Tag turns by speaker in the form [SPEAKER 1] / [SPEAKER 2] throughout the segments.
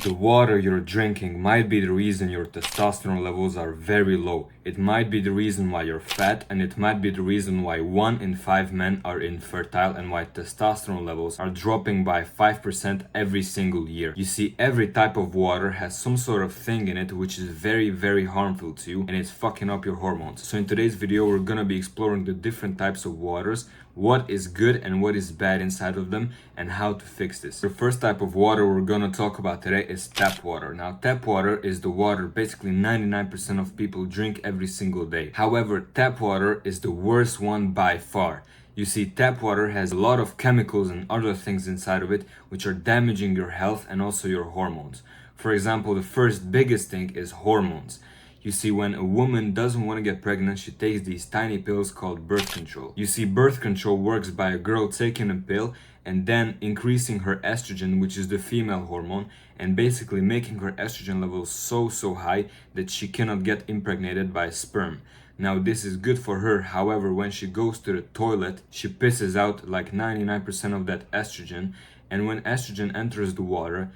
[SPEAKER 1] The water you're drinking might be the reason your testosterone levels are very low. It might be the reason why you're fat, and it might be the reason why 1 in 5 men are infertile and why testosterone levels are dropping by 5% every single year. You see, every type of water has some sort of thing in it which is very harmful to you, and it's fucking up your hormones. So in today's video we're gonna be exploring the different types of waters, what is good and what is bad inside of them, and how to fix this. The first type of water we're gonna talk about today is tap water. Now, tap water is the water basically 99% of people drink every single day. However, tap water is the worst one by far. You see, tap water has a lot of chemicals and other things inside of it which are damaging your health and also your hormones. For example, the first biggest thing is hormones. You see, when a woman doesn't want to get pregnant, she takes these tiny pills called birth control. You see, birth control works by a girl taking a pill and then increasing her estrogen, which is the female hormone, and basically making her estrogen levels so high that she cannot get impregnated by sperm. Now, this is good for her. However, when she goes to the toilet, she pisses out like 99% of that estrogen, and when estrogen enters the water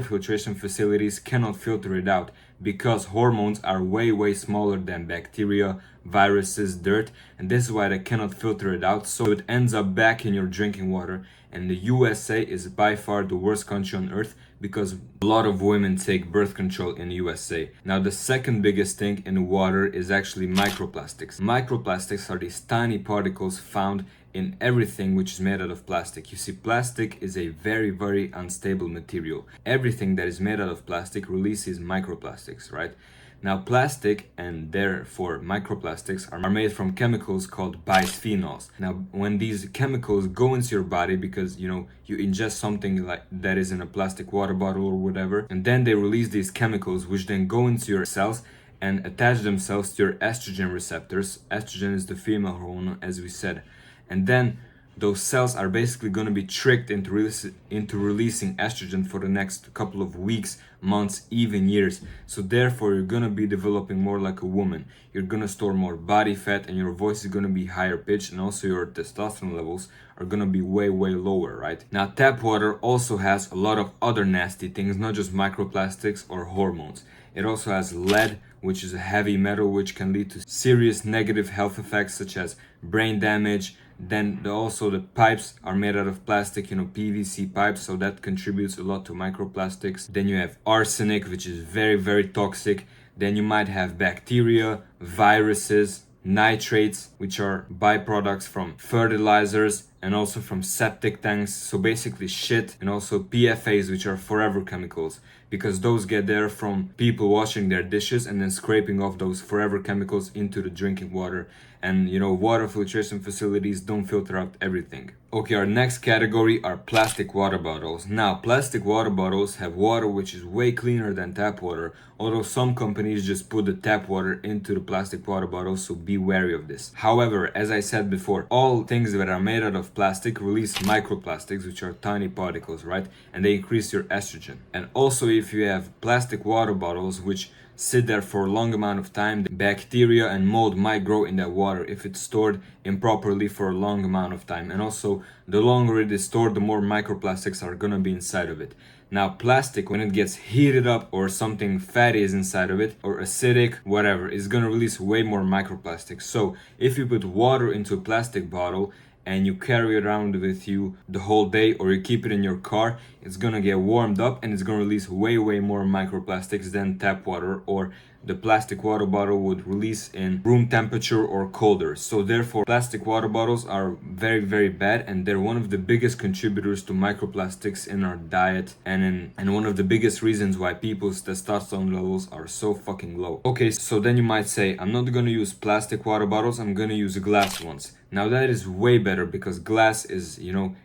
[SPEAKER 1] filtration facilities cannot filter it out because hormones are way smaller than bacteria, viruses, dirt, and this is why they cannot filter it out, so it ends up back in your drinking water. And the USA is by far the worst country on earth because a lot of women take birth control in the USA. Now, the second biggest thing in the water is actually microplastics. Microplastics are these tiny particles found in everything which is made out of plastic. You see, plastic is a very unstable material. Everything that is made out of plastic releases microplastics, right? Now, plastic and therefore microplastics are made from chemicals called bisphenols. Now, when these chemicals go into your body because you ingest something like that is in a plastic water bottle or whatever, and then they release these chemicals which then go into your cells and attach themselves to your estrogen receptors. Estrogen is the female hormone, as we said. And then those cells are basically going to be tricked into releasing estrogen for the next couple of weeks, months, even years. So therefore, you're going to be developing more like a woman. You're going to store more body fat and your voice is going to be higher pitched, and also your testosterone levels are going to be way lower, right? Now, tap water also has a lot of other nasty things, not just microplastics or hormones. It also has lead, which is a heavy metal which can lead to serious negative health effects such as brain damage. Then also the pipes are made out of plastic, PVC pipes, so that contributes a lot to microplastics. Then you have arsenic, which is very toxic. Then you might have bacteria, viruses, nitrates, which are byproducts from fertilizers and also from septic tanks, so basically shit, and also PFAs, which are forever chemicals, because those get there from people washing their dishes and then scraping off those forever chemicals into the drinking water. And water filtration facilities don't filter out everything. Okay, our next category are plastic water bottles. Now, plastic water bottles have water which is way cleaner than tap water, although some companies just put the tap water into the plastic water bottles, so be wary of this. However, as I said before, all things that are made out of plastic release microplastics, which are tiny particles, right? And they increase your estrogen. And also, if you have plastic water bottles which sit there for a long amount of time, the bacteria and mold might grow in that water if it's stored improperly for a long amount of time. And also, the longer it is stored, the more microplastics are gonna be inside of it. Now, plastic, when it gets heated up or something fatty is inside of it, or acidic, whatever, is gonna release way more microplastics. So if you put water into a plastic bottle and you carry it around with you the whole day, or you keep it in your car, it's gonna get warmed up and it's gonna release way more microplastics than tap water or the plastic water bottle would release in room temperature or colder. So therefore, plastic water bottles are very bad, and they're one of the biggest contributors to microplastics in our diet, and one of the biggest reasons why people's testosterone levels are so fucking low. Okay, so then you might say, I'm not gonna use plastic water bottles, I'm gonna use glass ones. Now, that is way better because glass is,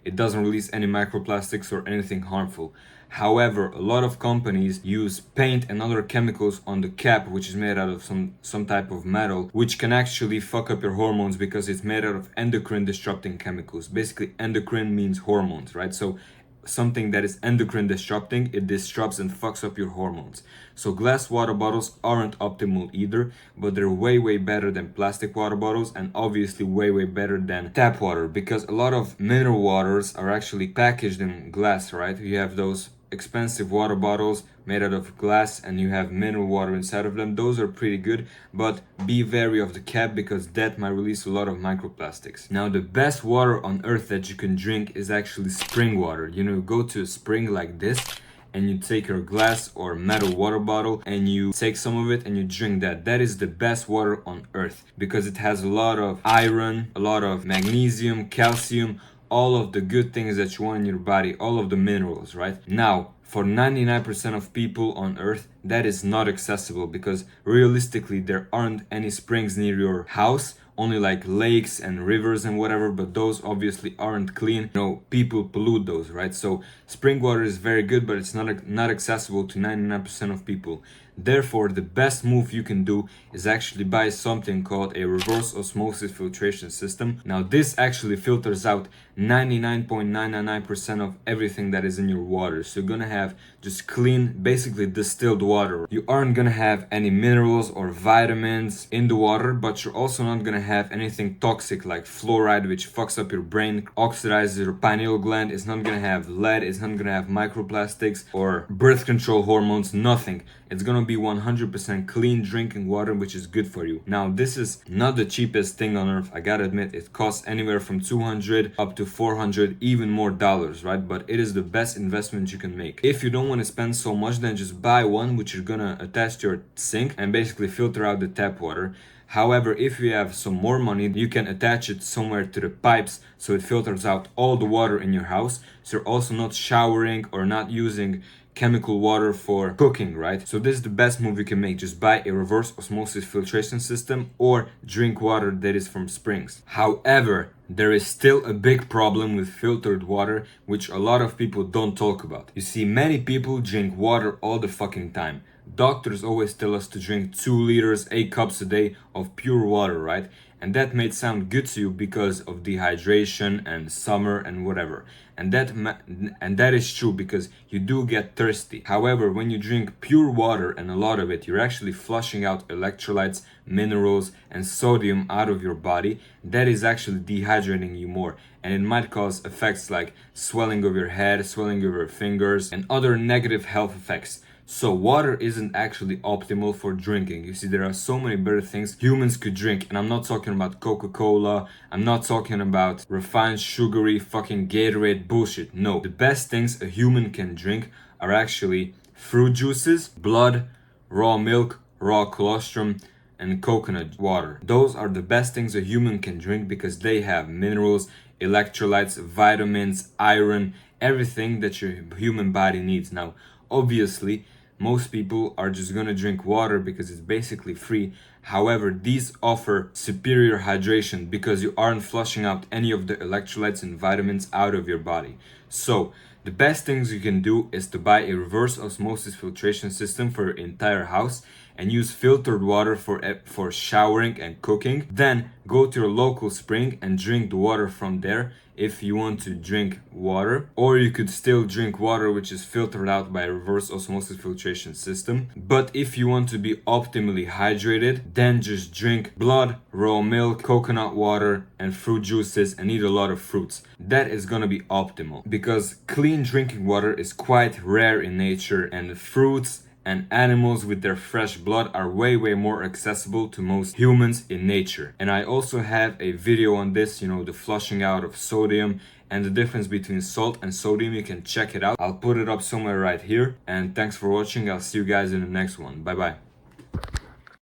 [SPEAKER 1] it doesn't release any microplastics or anything harmful. However, a lot of companies use paint and other chemicals on the cap, which is made out of some type of metal, which can actually fuck up your hormones because it's made out of endocrine disrupting chemicals. Basically, endocrine means hormones, right? So something that is endocrine disrupting, it disrupts and fucks up your hormones. So glass water bottles aren't optimal either, but they're way better than plastic water bottles, and obviously way better than tap water, because a lot of mineral waters are actually packaged in glass, right? You have those expensive water bottles made out of glass and you have mineral water inside of them. Those are pretty good, but be wary of the cap because that might release a lot of microplastics. Now, the best water on earth that you can drink is actually spring water. You know, go to a spring like this and you take your glass or metal water bottle and you take some of it and you drink that. That is the best water on earth because it has a lot of iron, a lot of magnesium, calcium, all of the good things that you want in your body, all of the minerals, right? Now, for 99% of people on earth, that is not accessible because realistically there aren't any springs near your house, only like lakes and rivers and whatever, but those obviously aren't clean. You know, people pollute those, right? So spring water is very good, but it's not accessible to 99% of people. Therefore, the best move you can do is actually buy something called a reverse osmosis filtration system. Now, this actually filters out 99.999% of everything that is in your water. So you're gonna have just clean, basically distilled water. You aren't gonna have any minerals or vitamins in the water, but you're also not gonna have anything toxic like fluoride, which fucks up your brain, oxidizes your pineal gland. It's not gonna have lead, it's not gonna have microplastics or birth control hormones, nothing. It's gonna be 100% clean drinking water, which is good for you. Now, this is not the cheapest thing on earth. I gotta admit, it costs anywhere from $200 up to $400, even more dollars, right? But it is the best investment you can make. If you don't want to spend so much, then just buy one which you're gonna attach to your sink and basically filter out the tap water. However, if you have some more money, you can attach it somewhere to the pipes so it filters out all the water in your house. So you're also not showering or not using chemical water for cooking, right? So this is the best move you can make. Just buy a reverse osmosis filtration system or drink water that is from springs. However, there is still a big problem with filtered water, which a lot of people don't talk about. You see, many people drink water all the fucking time. Doctors always tell us to drink 2 liters, 8 cups a day of pure water, right? And that may sound good to you because of dehydration and summer and whatever. And that is true because you do get thirsty. However, when you drink pure water and a lot of it, you're actually flushing out electrolytes, minerals, and sodium out of your body. That is actually dehydrating you more. And it might cause effects like swelling of your head, swelling of your fingers, and other negative health effects. So water isn't actually optimal for drinking. You see, there are so many better things humans could drink. And I'm not talking about Coca-Cola. I'm not talking about refined sugary fucking Gatorade bullshit. No, the best things a human can drink are actually fruit juices, blood, raw milk, raw colostrum, and coconut water. Those are the best things a human can drink because they have minerals, electrolytes, vitamins, iron, everything that your human body needs. Now, obviously, most people are just gonna drink water because it's basically free. However, these offer superior hydration because you aren't flushing out any of the electrolytes and vitamins out of your body. So, the best things you can do is to buy a reverse osmosis filtration system for your entire house and use filtered water for showering and cooking. Then go to your local spring and drink the water from there if you want to drink water. Or you could still drink water which is filtered out by a reverse osmosis filtration system. But if you want to be optimally hydrated, then just drink blood, raw milk, coconut water, and fruit juices and eat a lot of fruits. That is gonna be optimal because clean drinking water is quite rare in nature, and fruits and animals with their fresh blood are way more accessible to most humans in nature. And I also have a video on this, you know, the flushing out of sodium and the difference between salt and sodium. You can check it out. I'll put it up somewhere right here. And thanks for watching. I'll see you guys in the next one. Bye bye.